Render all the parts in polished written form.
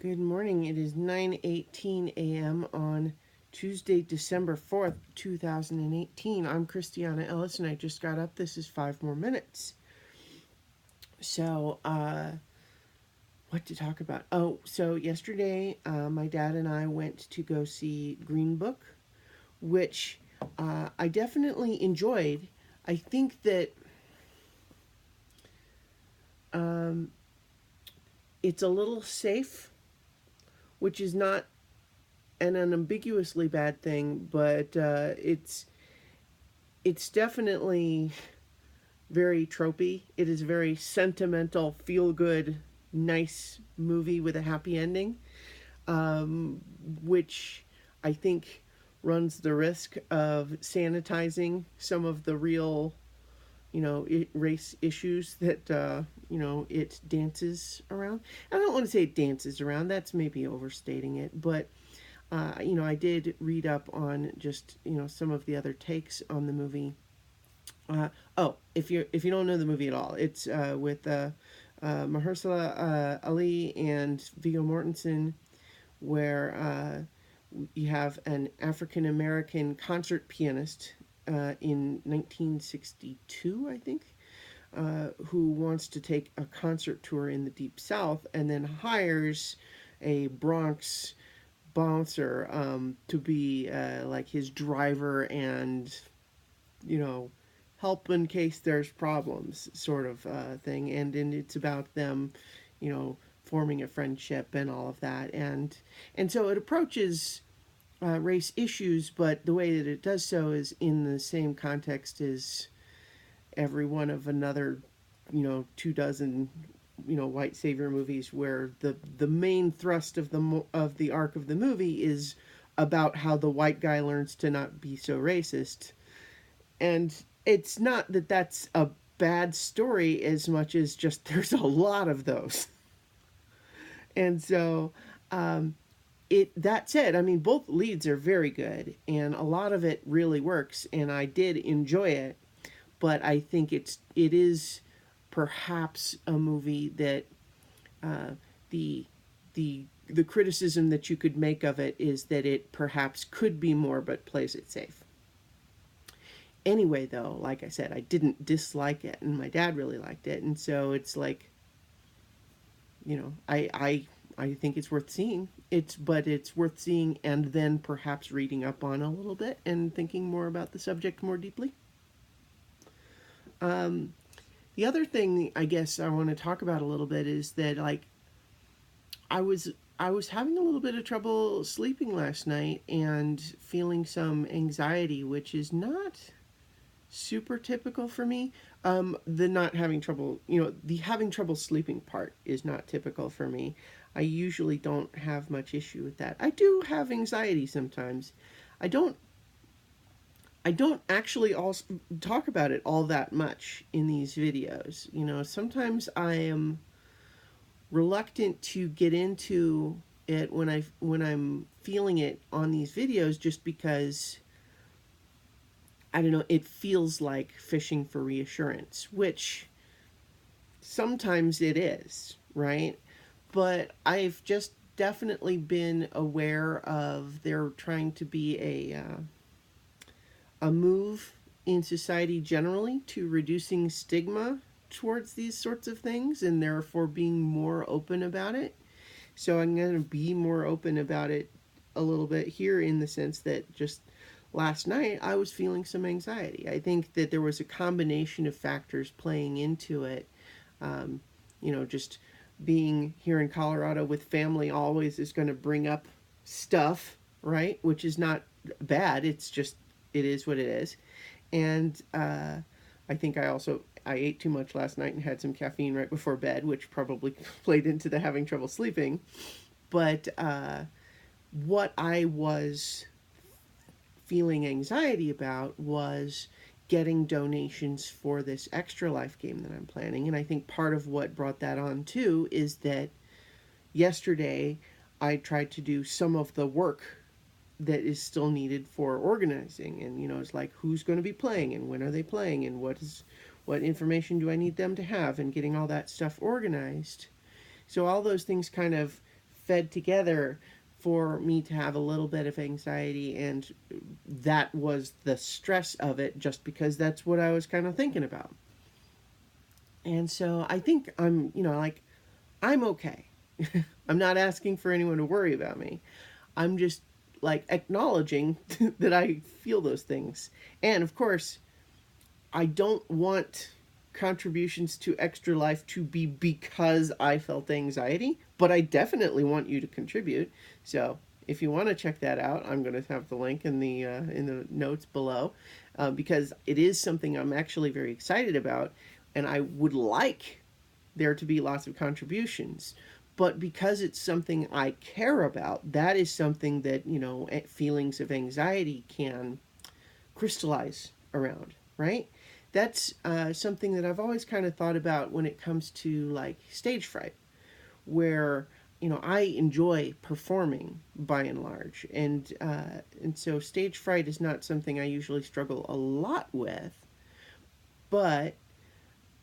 Good morning. It is 9:18 a.m. on Tuesday, December 4th, 2018. I'm Christiana Ellis and I just got up. This is 5 more minutes. So, what to talk about? Oh, so yesterday, my dad and I went to go see Green Book, which I definitely enjoyed. I think that um, it's a little safe, which is not an unambiguously bad thing, but it's definitely very tropey. It is a very sentimental, feel good, nice movie with a happy ending, um, which I think runs the risk of sanitizing some of the real, race issues that, it dances around. I don't want to say it dances around, that's maybe overstating it, but I did read up on just some of the other takes on the movie. If you don't know the movie at all, it's with Mahershala Ali and Viggo Mortensen, where you have an African American concert pianist in 1962, I think, who wants to take a concert tour in the Deep South and then hires a Bronx bouncer to be like his driver and you know help in case there's problems sort of thing, and it's about them forming a friendship and all of that, and so it approaches race issues, but the way that it does so is in the same context as every one of another 2 dozen white savior movies, where the main thrust of the arc of the movie is about how the white guy learns to not be so racist. And it's not that that's a bad story as much as just there's a lot of those. And so it that said, I mean, both leads are very good and a lot of it really works and I did enjoy it, but I think it is perhaps a movie that the the criticism that you could make of it is that it perhaps could be more but plays it safe. Anyway, though, like I said, I didn't dislike it and my dad really liked it, and so it's like, I think it's worth seeing. It's worth seeing and then perhaps reading up on a little bit and thinking more about the subject more deeply. Um, the other thing I guess I want to talk about a little bit is that, like, I was I was having a little bit of trouble sleeping last night and feeling some anxiety, which is not super typical for me. The not having trouble, the having trouble sleeping part is not typical for me. I usually don't have much issue with that. I do have anxiety sometimes. I don't I don't actually also talk about it all that much in these videos. Sometimes I am reluctant to get into it when I'm feeling it on these videos, just because I don't know, it feels like fishing for reassurance, which sometimes it is, right? But I've just definitely been aware of there trying to be a move in society generally to reducing stigma towards these sorts of things and therefore being more open about it. So I'm going to be more open about it a little bit here, in the sense that just last night I was feeling some anxiety. I think that there was a combination of factors playing into it. Just being here in Colorado with family always is going to bring up stuff, right? Which is not bad. It's just, it is what it is. And I think I ate too much last night and had some caffeine right before bed, which probably played into the having trouble sleeping. But what I was feeling anxiety about was getting donations for this Extra Life game that I'm planning. And I think part of what brought that on too is that yesterday I tried to do some of the work that is still needed for organizing, and it's like, who's going to be playing and when are they playing and what information do I need them to have, and getting all that stuff organized. So all those things kind of fed together for me to have a little bit of anxiety, and that was the stress of it, just because that's what I was kind of thinking about. And so I think I'm, like, I'm okay. I'm not asking for anyone to worry about me. I'm just like acknowledging that I feel those things. And of course, I don't want contributions to Extra Life to be because I felt anxiety, but I definitely want you to contribute. So if you want to check that out, I'm going to have the link in the notes below, because it is something I'm actually very excited about, and I would like there to be lots of contributions. But because it's something I care about, that is something that, feelings of anxiety can crystallize around, right? That's something that I've always kind of thought about when it comes to like stage fright, where I enjoy performing by and large, and so stage fright is not something I usually struggle a lot with, but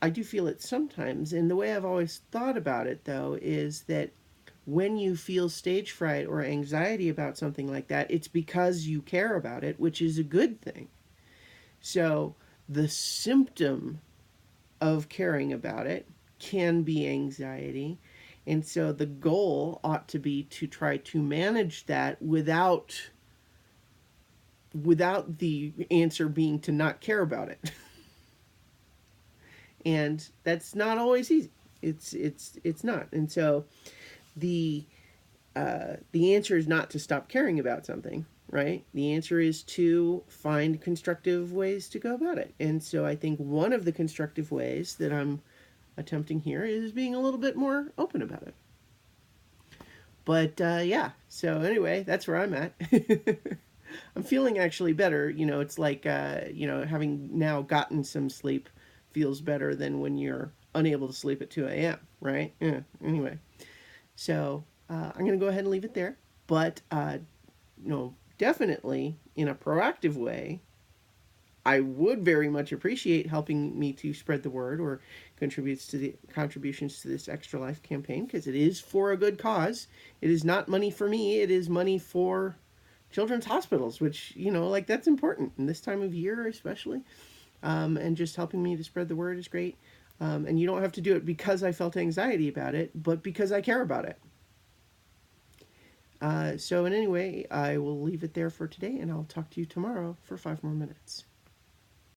I do feel it sometimes. And the way I've always thought about it, though, is that when you feel stage fright or anxiety about something like that, it's because you care about it, which is a good thing. So the symptom of caring about it can be anxiety. And so the goal ought to be to try to manage that without the answer being to not care about it. And that's not always easy. It's not. And so the the answer is not to stop caring about something, right? The answer is to find constructive ways to go about it. And so I think one of the constructive ways that I'm attempting here is being a little bit more open about it. But yeah, so anyway, that's where I'm at. I'm feeling actually better. It's like, having now gotten some sleep feels better than when you're unable to sleep at 2 a.m., right? Yeah, anyway. So I'm going to go ahead and leave it there. But, definitely in a proactive way, I would very much appreciate helping me to spread the word or contributions to this Extra Life campaign, because it is for a good cause. It is not money for me. It is money for children's hospitals, which, like, that's important in this time of year, especially. And just helping me to spread the word is great. And you don't have to do it because I felt anxiety about it, but because I care about it. So in any way, I will leave it there for today, and I'll talk to you tomorrow for 5 more minutes.